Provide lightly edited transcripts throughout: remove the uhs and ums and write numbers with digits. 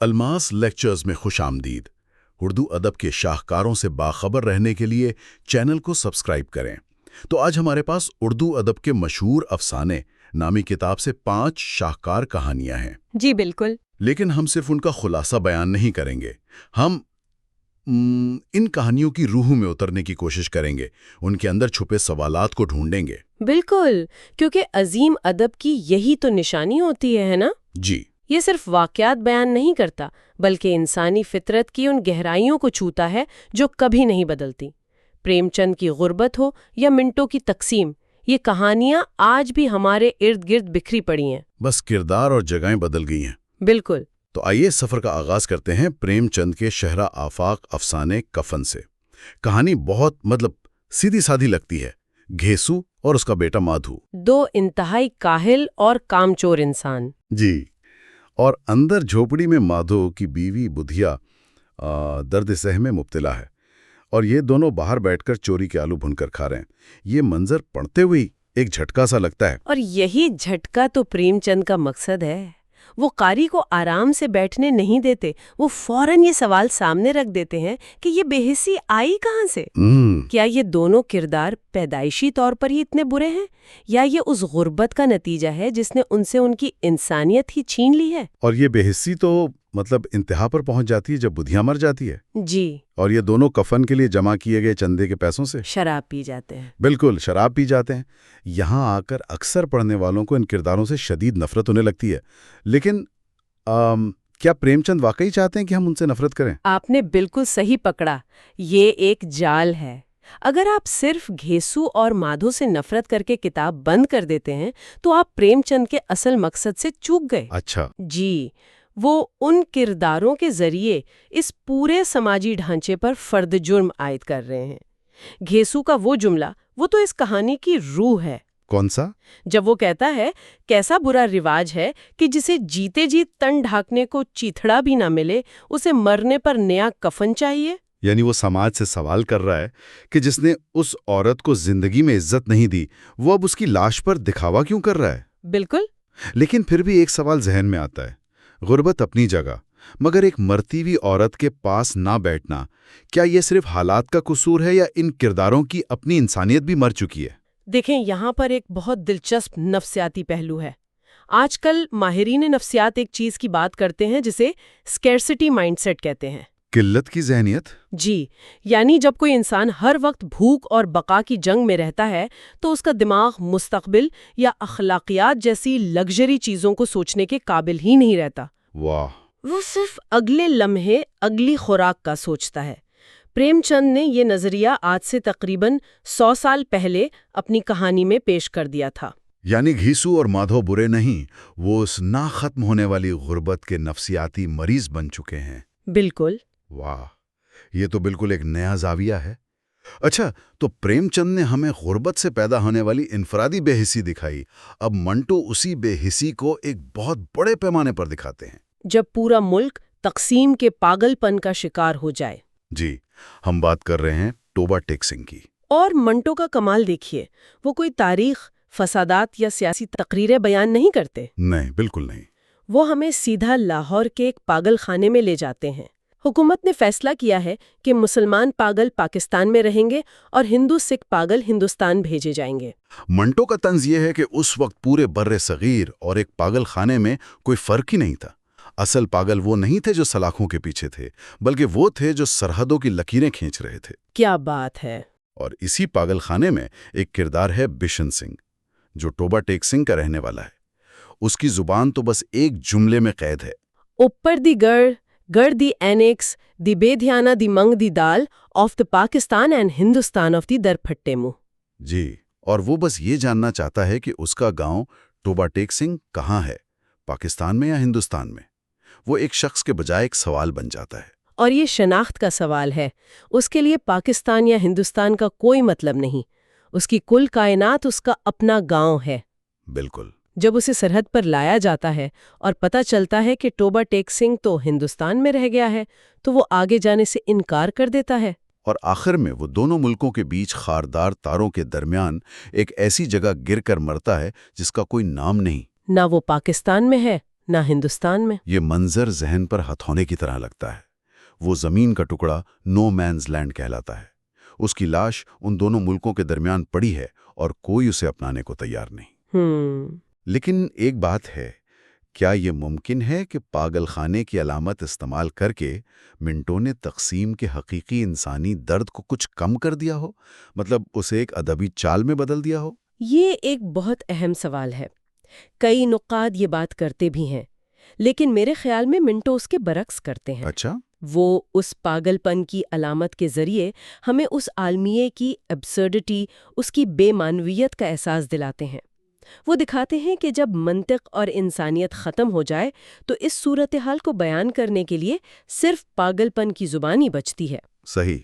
الماس lectures میں خوش آمدید۔ اردو ادب کے شاہکاروں سے باخبر رہنے کے لیے چینل کو سبسکرائب کریں۔ تو آج ہمارے پاس اردو ادب کے مشہور افسانے نامی کتاب سے 5 شاہکار کہانیاں ہیں۔ جی بالکل۔ لیکن ہم صرف ان کا خلاصہ بیان نہیں کریں گے، ہم ان کہانیوں کی روح میں اترنے کی کوشش کریں گے، ان کے اندر چھپے سوالات کو ڈھونڈیں گے۔ بالکل، کیونکہ عظیم ادب کی یہی تو نشانی ہوتی ہے نا؟ جی، یہ صرف واقعات بیان نہیں کرتا، بلکہ انسانی فطرت کی ان گہرائیوں کو چھوتا ہے جو کبھی نہیں بدلتی۔ پریم چند کی غربت ہو یا منٹو کی تقسیم، یہ کہانیاں آج بھی ہمارے ارد گرد بکھری پڑی ہیں، بس کردار اور جگہیں بدل گئی ہیں۔ بالکل۔ تو آئیے سفر کا آغاز کرتے ہیں پریم چند کے شہرہ آفاق افسانے کفن سے۔ کہانی بہت سیدھی سادھی لگتی ہے، گھیسو اور اس کا بیٹا مادھو، 2 انتہائی کاہل اور کامچور انسان۔ جی، اور اندر جھوپڑی میں مادھو کی بیوی بدھیا درد سہ میں مبتلا ہے، اور یہ دونوں باہر بیٹھ کر چوری کے آلو بھن کر کھا رہے ہیں۔ یہ منظر پڑھتے ہوئی ایک جھٹکا سا لگتا ہے۔ اور یہی جھٹکا تو پریم چند کا مقصد ہے۔ وہ قاری کو آرام سے بیٹھنے نہیں دیتے، وہ فوراً یہ سوال سامنے رکھ دیتے ہیں کہ یہ بے حسی آئی کہاں سے؟ کیا یہ دونوں کردار پیدائشی طور پر ہی اتنے برے ہیں، یا یہ اس غربت کا نتیجہ ہے جس نے ان سے ان کی انسانیت ہی چھین لی ہے؟ اور یہ بے حسی تو انتہا پر پہنچ جاتی ہے جب بدھیا مر جاتی ہے۔ جی، اور یہ دونوں کفن کے لیے جمع کیے گئے چندے کے پیسوں سے شراب پی جاتے ہیں۔ بالکل، شراب پی جاتے ہیں۔ یہاں آ کر اکثر پڑھنے والوں کو ان کرداروں سے شدید نفرت ہونے لگتی ہے، لیکن کیا پریم چند واقعی چاہتے ہیں کہ ہم ان سے نفرت کریں؟ آپ نے بالکل صحیح پکڑا، یہ ایک جال ہے۔ اگر آپ صرف گھیسو اور مادھو سے نفرت کر کے کتاب بند کر دیتے ہیں تو آپ پریم چند کے اصل مقصد سے چوک گئے۔ اچھا۔ جی، وہ ان کرداروں کے ذریعے اس پورے سماجی ڈھانچے پر فرد جرم عائد کر رہے ہیں۔ گھیسو کا وہ جملہ، وہ تو اس کہانی کی روح ہے۔ کون سا؟ جب وہ کہتا ہے، کیسا برا رواج ہے کہ جسے جیتے جی تن ڈھانکنے کو چیتھڑا بھی نہ ملے، اسے مرنے پر نیا کفن چاہیے۔ یعنی وہ سماج سے سوال کر رہا ہے کہ جس نے اس عورت کو زندگی میں عزت نہیں دی، وہ اب اس کی لاش پر دکھاوا کیوں کر رہا ہے؟ بالکل۔ لیکن پھر بھی ایک سوال ذہن میں آتا ہے، غربت اپنی جگہ، مگر ایک مرتی ہوئی عورت کے پاس نہ بیٹھنا، کیا یہ صرف حالات کا قصور ہے یا ان کرداروں کی اپنی انسانیت بھی مر چکی ہے؟ دیکھیں، یہاں پر ایک بہت دلچسپ نفسیاتی پہلو ہے۔ آج کل ماہرین نفسیات ایک چیز کی بات کرتے ہیں جسے اسکیرسٹی مائنڈ سیٹ کہتے ہیں۔ قلت کی ذہنیت؟ جی، یعنی جب کوئی انسان ہر وقت بھوک اور بقا کی جنگ میں رہتا ہے تو اس کا دماغ مستقبل یا اخلاقیات جیسی لگژری چیزوں کو سوچنے کے قابل ہی نہیں رہتا۔ واہ! وہ صرف اگلے لمحے اگلی خوراک کا سوچتا ہے۔ پریم چند نے یہ نظریہ آج سے تقریباً 100 سال پہلے اپنی کہانی میں پیش کر دیا تھا۔ یعنی گھیسو اور مادھو برے نہیں، وہ اس نہ ختم ہونے والی غربت کے نفسیاتی مریض بن چکے ہیں۔ بالکل۔ واہ، یہ تو بالکل ایک نیا زاویہ ہے۔ اچھا، تو پریم چند نے ہمیں غربت سے پیدا ہونے والی انفرادی بے حسی دکھائی، اب منٹو اسی بے حسی کو ایک بہت بڑے پیمانے پر دکھاتے ہیں۔ جب پورا ملک تقسیم کے پاگل پن کا شکار ہو جائے۔ جی، ہم بات کر رہے ہیں ٹوبا ٹیک سنگھ کی۔ اور منٹو کا کمال دیکھیے، وہ کوئی تاریخ، فسادات یا سیاسی تقریریں بیان نہیں کرتے۔ نہیں، بالکل نہیں۔ وہ ہمیں سیدھا لاہور کے ایک پاگل خانے میں لے جاتے ہیں۔ حکومت نے فیصلہ کیا ہے کہ مسلمان پاگل پاکستان میں رہیں گے اور ہندو سکھ پاگل ہندوستان بھیجے جائیں گے۔ منٹو کا طنز یہ ہے کہ اس وقت پورے بر صغیر اور ایک پاگل خانے میں کوئی فرق ہی نہیں تھا۔ اصل پاگل وہ نہیں تھے جو سلاخوں کے پیچھے تھے، بلکہ وہ تھے جو سرحدوں کی لکیریں کھینچ رہے تھے۔ کیا بات ہے! اور اسی پاگل خانے میں ایک کردار ہے بشن سنگھ، جو ٹوبا ٹیک سنگھ کا رہنے والا ہے۔ اس کی زبان تو بس ایک جملے میں قید ہے، اوپر دی گر دی اینیکس دی بے دھیانہ دی منگ دی دال of the Pakistan and Hindustan of دی در پھٹے منہ۔ جی، اور وہ بس یہ جاننا چاہتا ہے کہ اس کا گاؤں ٹوبا ٹیک سنگھ کہاں ہے، پاکستان میں یا ہندوستان میں۔ وہ ایک شخص کے بجائے ایک سوال بن جاتا ہے۔ اور یہ شناخت کا سوال ہے۔ اس کے لیے پاکستان یا ہندوستان کا کوئی مطلب نہیں، اس کی کل کائنات اس کا اپنا گاؤں ہے۔ بالکل۔ جب اسے سرحد پر لایا جاتا ہے اور پتہ چلتا ہے کہ ٹوبا ٹیک سنگھ تو ہندوستان میں رہ گیا ہے تو وہ آگے جانے سے انکار کر دیتا ہے۔ اور آخر میں وہ دونوں ملکوں کے بیچ خاردار تاروں کے درمیان ایک ایسی جگہ گر کر مرتا ہے جس کا کوئی نام نہیں۔ نہ وہ پاکستان میں ہے نہ ہندوستان میں۔ یہ منظر ذہن پر ہتھوڑے کی طرح لگتا ہے۔ وہ زمین کا ٹکڑا نو مینز لینڈ کہلاتا ہے۔ اس کی لاش ان دونوں ملکوں کے درمیان پڑی ہے اور کوئی اسے اپنانے کو تیار نہیں۔ لیکن ایک بات ہے، کیا یہ ممکن ہے کہ پاگل خانے کی علامت استعمال کر کے منٹو نے تقسیم کے حقیقی انسانی درد کو کچھ کم کر دیا ہو؟ مطلب اسے ایک ادبی چال میں بدل دیا ہو؟ یہ ایک بہت اہم سوال ہے۔ کئی نقاد یہ بات کرتے بھی ہیں، لیکن میرے خیال میں منٹو اس کے برعکس کرتے ہیں۔ اچھا؟ وہ اس پاگل پن کی علامت کے ذریعے ہمیں اس عالمیے کی ایبسرڈٹی، اس کی بے معنویت کا احساس دلاتے ہیں۔ وہ دکھاتے ہیں کہ جب منطق اور انسانیت ختم ہو جائے تو اس صورتحال کو بیان کرنے کے لیے صرف پاگل پن کی زبان ہی بچتی ہے۔ صحیح۔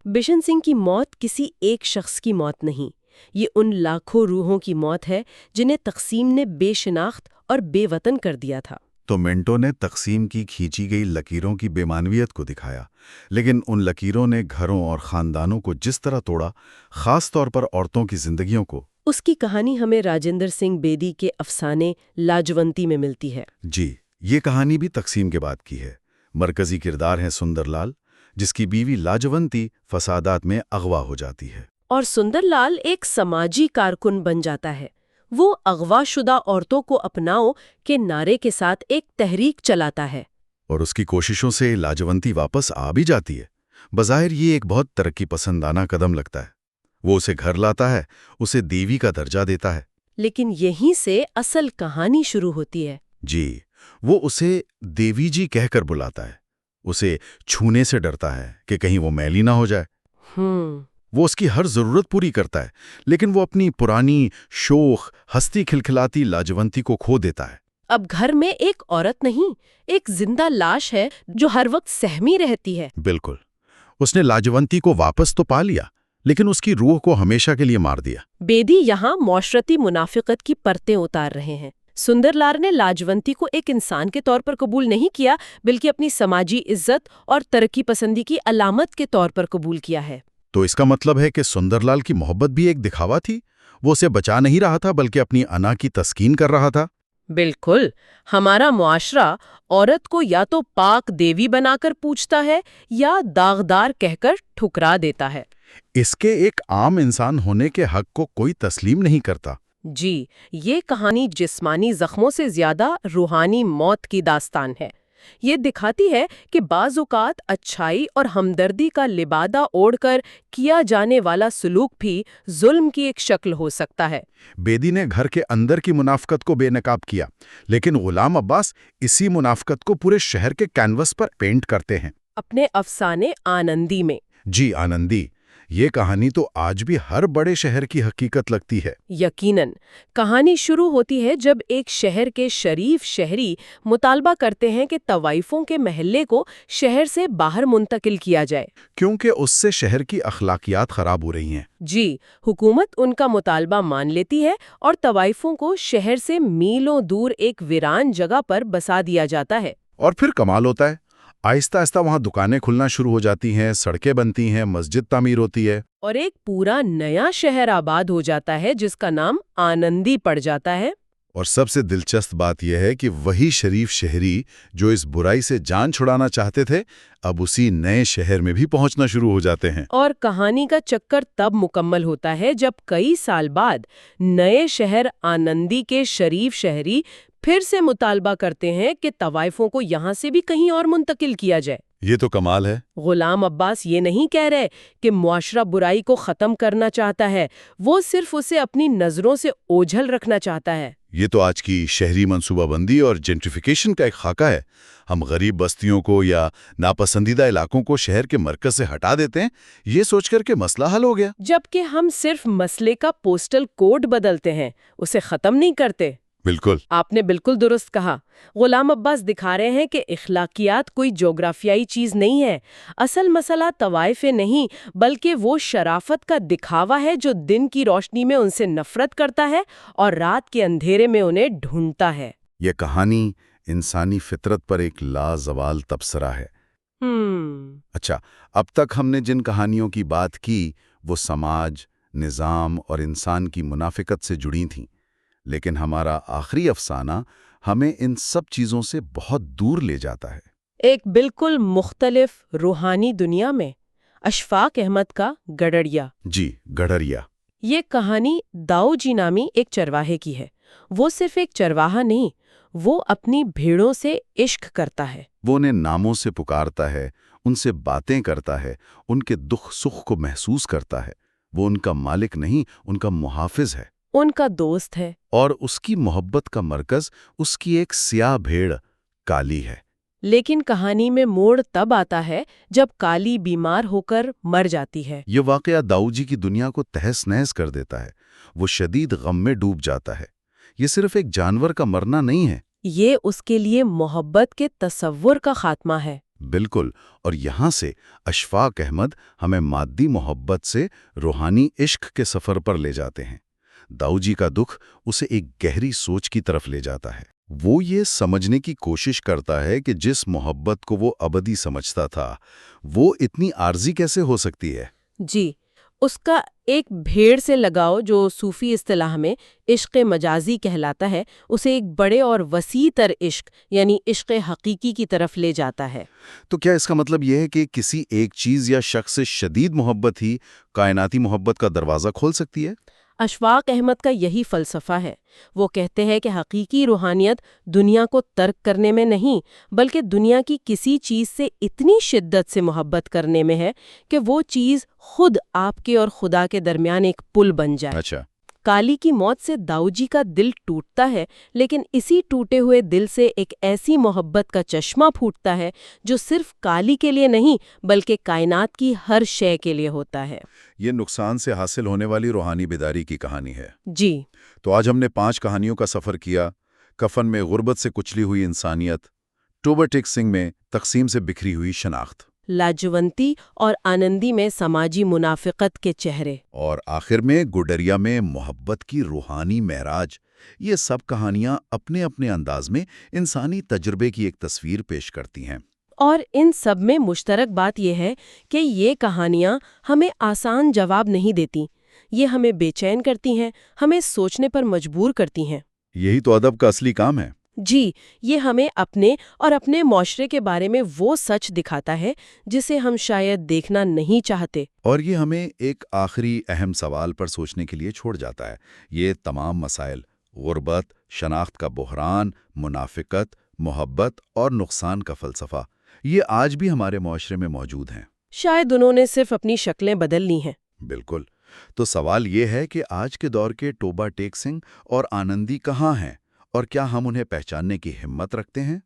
بشن سنگھ کی موت کسی ایک شخص کی موت نہیں، یہ ان لاکھوں روحوں کی موت ہے جنہیں تقسیم نے بے شناخت اور بے وطن کر دیا تھا۔ تو منٹو نے تقسیم کی کھینچی گئی لکیروں کی بے معنویت کو دکھایا، لیکن ان لکیروں نے گھروں اور خاندانوں کو جس طرح توڑا، خاص طور پر عورتوں کی زندگیوں کو۔ اس کی کہانی ہمیں راجندر سنگھ بیدی کے افسانے لاجونتی میں ملتی ہے۔ جی، یہ کہانی بھی تقسیم کے بعد کی ہے۔ مرکزی کردار ہے سندر لال، جس کی بیوی لاجونتی فسادات میں اغوا ہو جاتی ہے۔ اور سندر لال ایک سماجی کارکن بن جاتا ہے۔ وہ اغوا شدہ عورتوں کو اپناؤ کے نعرے کے ساتھ ایک تحریک چلاتا ہے۔ اور اس کی کوششوں سے لاجونتی واپس آ بھی جاتی ہے۔ بظاہر یہ ایک بہت ترقی پسندانہ قدم لگتا ہے۔ وہ اسے گھر لاتا ہے، اسے دیوی کا درجہ دیتا ہے۔ لیکن یہیں سے اصل کہانی شروع ہوتی ہے۔ جی، وہ اسے دیوی جی کہہ کر بلاتا ہے، اسے چھونے سے ڈرتا ہے کہ کہیں وہ میلی نہ ہو جائے۔ وہ اس کی ہر ضرورت پوری کرتا ہے، لیکن وہ اپنی پرانی شوخ ہستی کھلکھلاتی لاجونتی کو کھو دیتا ہے۔ اب گھر میں ایک عورت نہیں، ایک زندہ لاش ہے جو ہر وقت سہمی رہتی ہے۔ بالکل، اس نے لاجونتی کو واپس تو پا لیا، لیکن اس کی روح کو ہمیشہ کے لیے مار دیا۔ بیدی یہاں معاشرتی منافقت کی پرتیں اتار رہے ہیں۔ سندر لال نے لاجونتی کو ایک انسان کے طور پر قبول نہیں کیا، بلکہ اپنی سماجی عزت اور ترقی پسندی کی علامت کے طور پر قبول کیا ہے۔ تو اس کا مطلب ہے کہ سندر لال کی محبت بھی ایک دکھاوا تھی؟ وہ اسے بچا نہیں رہا تھا بلکہ اپنی انا کی تسکین کر رہا تھا؟ بالکل، ہمارا معاشرہ عورت کو یا تو پاک دیوی بنا کر پوجتا ہے یا داغدار کہہ کر ٹھکرا دیتا ہے۔ اس کے ایک عام انسان ہونے کے حق کو کوئی تسلیم نہیں کرتا۔ جی، یہ کہانی جسمانی زخموں سے زیادہ روحانی موت کی داستان ہے۔ یہ دکھاتی ہے کہ بعض اوقات اچھائی اور ہمدردی کا لبادہ اوڑھ کر کیا جانے والا سلوک بھی ظلم کی ایک شکل ہو سکتا ہے۔ بیدی نے گھر کے اندر کی منافقت کو بے نقاب کیا، لیکن غلام عباس اسی منافقت کو پورے شہر کے کینوس پر پینٹ کرتے ہیں۔ اپنے افسانے آنندی میں۔ جی، آنندی، یہ کہانی تو آج بھی ہر بڑے شہر کی حقیقت لگتی ہے۔ یقیناً، کہانی شروع ہوتی ہے جب ایک شہر کے شریف شہری مطالبہ کرتے ہیں کہ طوائفوں کے محلے کو شہر سے باہر منتقل کیا جائے، کیونکہ اس سے شہر کی اخلاقیات خراب ہو رہی ہیں۔ جی، حکومت ان کا مطالبہ مان لیتی ہے اور طوائفوں کو شہر سے میلوں دور ایک ویران جگہ پر بسا دیا جاتا ہے۔ اور پھر کمال ہوتا ہے، آہستہ آہستہ وہاں دکانیں کھلنا شروع ہو جاتی ہیں، سڑکیں بنتی ہیں، مسجد تعمیر ہوتی ہے، اور ایک پورا نیا شہر آباد ہو جاتا ہے جس کا نام آنندی پڑ جاتا ہے۔ اور سب سے دلچسپ بات یہ ہے کہ وہی شریف شہری جو اس برائی سے جان چھڑانا چاہتے تھے، اب اسی نئے شہر میں بھی پہنچنا شروع ہو جاتے ہیں۔ اور کہانی کا چکر تب مکمل ہوتا ہے جب کئی سال بعد نئے شہر آنندی کے شریف شہری پھر سے مطالبہ کرتے ہیں کہ طوائفوں کو یہاں سے بھی کہیں اور منتقل کیا جائے۔ یہ تو کمال ہے۔ غلام عباس یہ نہیں کہہ رہے کہ معاشرہ برائی کو ختم کرنا چاہتا ہے، وہ صرف اسے اپنی نظروں سے اوجھل رکھنا چاہتا ہے۔ یہ تو آج کی شہری منصوبہ بندی اور جینٹریفیکیشن کا ایک خاکہ ہے۔ ہم غریب بستیوں کو یا ناپسندیدہ علاقوں کو شہر کے مرکز سے ہٹا دیتے ہیں، یہ سوچ کر کہ مسئلہ حل ہو گیا، جبکہ ہم صرف مسئلے کا پوسٹل کوڈ بدلتے ہیں، اسے ختم نہیں کرتے۔ بالکل۔ آپ نے بالکل درست کہا۔ غلام عباس دکھا رہے ہیں کہ اخلاقیات کوئی جغرافیائی چیز نہیں ہے۔ اصل مسئلہ طوائف نہیں، بلکہ وہ شرافت کا دکھاوا ہے جو دن کی روشنی میں ان سے نفرت کرتا ہے اور رات کے اندھیرے میں انہیں ڈھونڈتا ہے۔ یہ کہانی انسانی فطرت پر ایک لازوال تبصرہ ہے۔ اچھا، اب تک ہم نے جن کہانیوں کی بات کی وہ سماج، نظام اور انسان کی منافقت سے جڑی تھیں، لیکن ہمارا آخری افسانہ ہمیں ان سب چیزوں سے بہت دور لے جاتا ہے۔ ایک بالکل مختلف روحانی دنیا میں اشفاق احمد کا گڈریا۔ جی، گڈریا۔ یہ کہانی داؤ جی نامی ایک چرواہے کی ہے۔ وہ صرف ایک چرواہا نہیں، وہ اپنی بھیڑوں سے عشق کرتا ہے۔ وہ انہیں ناموں سے پکارتا ہے، ان سے باتیں کرتا ہے، ان کے دکھ سکھ کو محسوس کرتا ہے۔ وہ ان کا مالک نہیں، ان کا محافظ ہے، ان کا دوست ہے۔ اور اس کی محبت کا مرکز اس کی ایک سیاہ بھیڑ کالی ہے۔ لیکن کہانی میں موڑ تب آتا ہے جب کالی بیمار ہو کر مر جاتی ہے۔ یہ واقعہ داؤ جی کی دنیا کو تہس نہس کر دیتا ہے۔ وہ شدید غم میں ڈوب جاتا ہے۔ یہ صرف ایک جانور کا مرنا نہیں ہے، یہ اس کے لیے محبت کے تصور کا خاتمہ ہے۔ بالکل۔ اور یہاں سے اشفاق احمد ہمیں مادی محبت سے روحانی عشق کے سفر پر لے جاتے ہیں۔ داؤ جی کا دکھ اسے ایک گہری سوچ کی طرف لے جاتا ہے۔ وہ یہ سمجھنے کی کوشش کرتا ہے کہ جس محبت کو وہ ابدی سمجھتا تھا، وہ اتنی عارضی کیسے ہو سکتی ہے؟ جی، اس کا ایک بھیڑ سے لگاؤ جو صوفی اصطلاح میں عشق مجازی کہلاتا ہے، اسے ایک بڑے اور وسیع تر عشق یعنی عشق حقیقی کی طرف لے جاتا ہے۔ تو کیا اس کا مطلب یہ ہے کہ کسی ایک چیز یا شخص سے شدید محبت ہی کائناتی محبت کا دروازہ کھول سکتی ہے؟ اشفاق احمد کا یہی فلسفہ ہے۔ وہ کہتے ہیں کہ حقیقی روحانیت دنیا کو ترک کرنے میں نہیں، بلکہ دنیا کی کسی چیز سے اتنی شدت سے محبت کرنے میں ہے کہ وہ چیز خود آپ کے اور خدا کے درمیان ایک پل بن جائے۔ اچھا۔ کالی کی موت سے داؤ جی کا دل ٹوٹتا ہے، لیکن اسی ٹوٹے ہوئے دل سے ایک ایسی محبت کا چشمہ پھوٹتا ہے جو صرف کالی کے لیے نہیں بلکہ کائنات کی ہر شے کے لیے ہوتا ہے۔ یہ نقصان سے حاصل ہونے والی روحانی بیداری کی کہانی ہے۔ جی، تو آج ہم نے 5 کہانیوں کا سفر کیا۔ کفن میں غربت سے کچلی ہوئی انسانیت، ٹوبہ ٹیک سنگھ میں تقسیم سے بکھری ہوئی شناخت، لاجونتی اور آنندی میں سماجی منافقت کے چہرے، اور آخر میں گڈریا میں محبت کی روحانی معراج۔ یہ سب کہانیاں اپنے اپنے انداز میں انسانی تجربے کی ایک تصویر پیش کرتی ہیں۔ اور ان سب میں مشترک بات یہ ہے کہ یہ کہانیاں ہمیں آسان جواب نہیں دیتی، یہ ہمیں بے چین کرتی ہیں، ہمیں سوچنے پر مجبور کرتی ہیں۔ یہی تو ادب کا اصلی کام ہے۔ جی، یہ ہمیں اپنے اور اپنے معاشرے کے بارے میں وہ سچ دکھاتا ہے جسے ہم شاید دیکھنا نہیں چاہتے۔ اور یہ ہمیں ایک آخری اہم سوال پر سوچنے کے لیے چھوڑ جاتا ہے۔ یہ تمام مسائل، غربت، شناخت کا بحران، منافقت، محبت اور نقصان کا فلسفہ، یہ آج بھی ہمارے معاشرے میں موجود ہیں۔ شاید انہوں نے صرف اپنی شکلیں بدل لی ہیں۔ بالکل۔ تو سوال یہ ہے کہ آج کے دور کے ٹوبہ ٹیک سنگھ اور آنندی کہاں ہیں، اور کیا ہم انہیں پہچاننے کی ہمت رکھتے ہیں؟